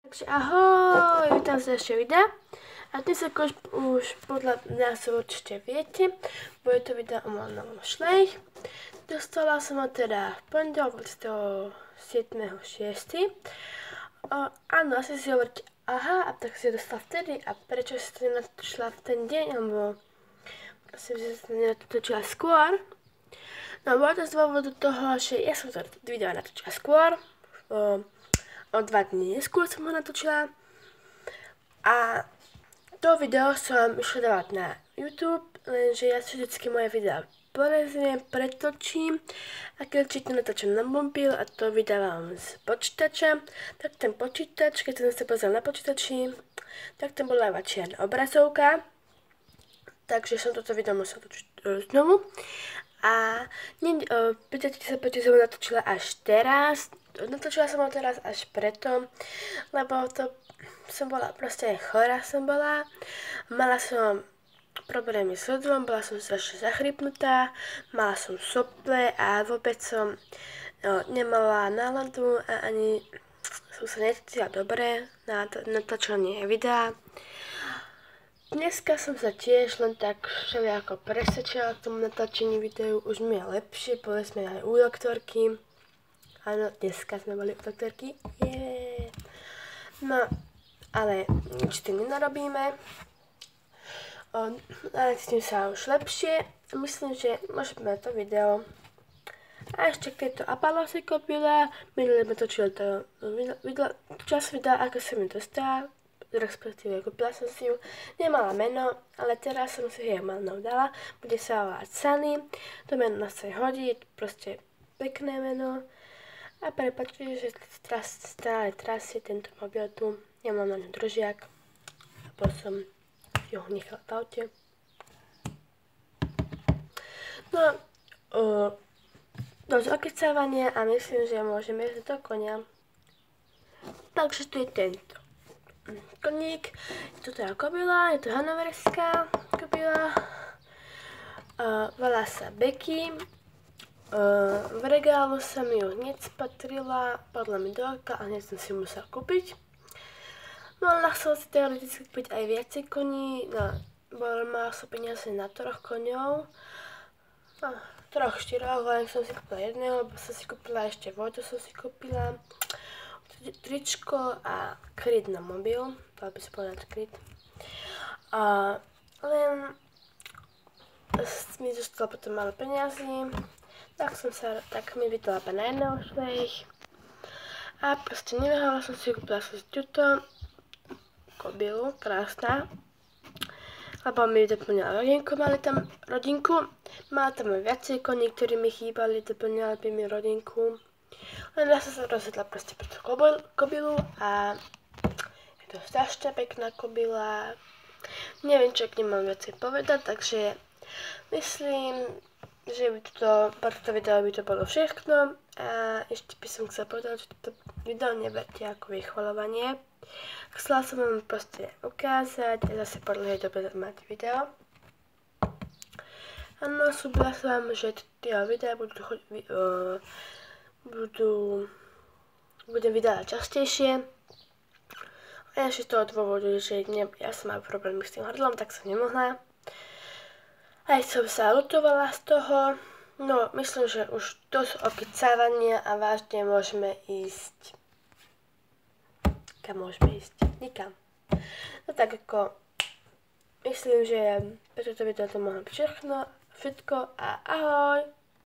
Takže ahoj, vítam z ďalšieho videa. A dnes ako už podľa nás určite viete, bude to video o mojom novom šlej. Dostala som ho teda v pondelok 27.6. Áno, asi si hovoríte, aha, a tak si ho dostala vtedy a prečo si to nenatočila v ten deň, alebo prosím, že si to nenatočila skôr. No, bolo to z dôvodu toho, že ja som to video natočila skôr, o 2 dní neskôr som ho natočila a to video som išla dávať na YouTube, lenže ja si vždycky moje videa poreziem, pretočím a keď to natočím na mobil a to vydávam z počítača, tak ten počítač, keď som sa pozrel na počítači, tak tam bola iba čierna obrazovka, takže som toto video musela točiť znovu. A pýtate sa, prečo som ho natočila až teraz. Natočila som ho teraz až preto, lebo to som bola, proste chorá som bola. Mala som problémy s hrdlom, bola som strašne zachrypnutá, mala som sople a vôbec som nemala náladu a ani som sa necítila dobre na natočenie videa. Dneska som sa tiež len tak všelijako presvedčila k tomu natáčení videu, už mi je lepšie, boli sme aj u doktorky. Áno, dneska sme boli u doktorky, yeah. No, ale nič tým nenarobíme, ale cítim sa už lepšie, myslím, že môžeme to video. A ešte k tejto Apalose kopila, minulé sme točili to čas videa, ako sa mi dostala, respektíve kúpila som si ju, nemala meno, ale teraz som si jej meno dala, bude sa volať Sunny, to meno sa hodí, je to proste pekné meno a prepáčte, že stále trasie tento mobil tu, nemám na ňu držiak, lebo som ju nechala v aute. No, dosť okecávania a myslím, že môžeme ísť do konia. Takže tu je tento koník, je to teda kobila, je to hanoverská kobila, volá sa Becky, v regálu som ju hneď spatrila, padla mi do oka a hneď som si musela kúpiť. Mohla som si teoreticky kúpiť aj viacej koní, no, mala som peniaze na 3 koňov, no, 3-4, len som si kúpila jedného, lebo som si kúpila ešte vodu, som si kúpila tričko a kryt na mobil, dala by sa povedať kryt. Len mi zostalo potom málo peniazy, tak mi vydala na jedného šlej. A proste nevyhala som si, kúpila som si túto kobilu, krásna, lebo mi doplňala rodinku, mala tam aj viacej koní, ktorí mi chýbali, doplňali by mi rodinku. Len ja som sa rozhodla proste pre tú kobilu a je to strašne pekná kobila. Neviem, čo k nej mám viacej povedať, takže myslím, že by pre toto video by to bolo všetko. A ešte by som chcela povedať, že toto video neberte ako vychvaľovanie. Chcela som vám proste ukázať a zase podľa je dobre mať video. Áno, slúbila som vám, že tie videá budem vydávať častejšie. A ešte z toho dôvodu, že ja som mal problémy s tým hrdlom, tak som nemohla. Aj som sa lutovala z toho. No, myslím, že už dosť okecávania a vážne môžeme ísť. Kam môžeme ísť? Nikam. No tak ako, myslím, že pre toto video to mohlo byť všetko a ahoj!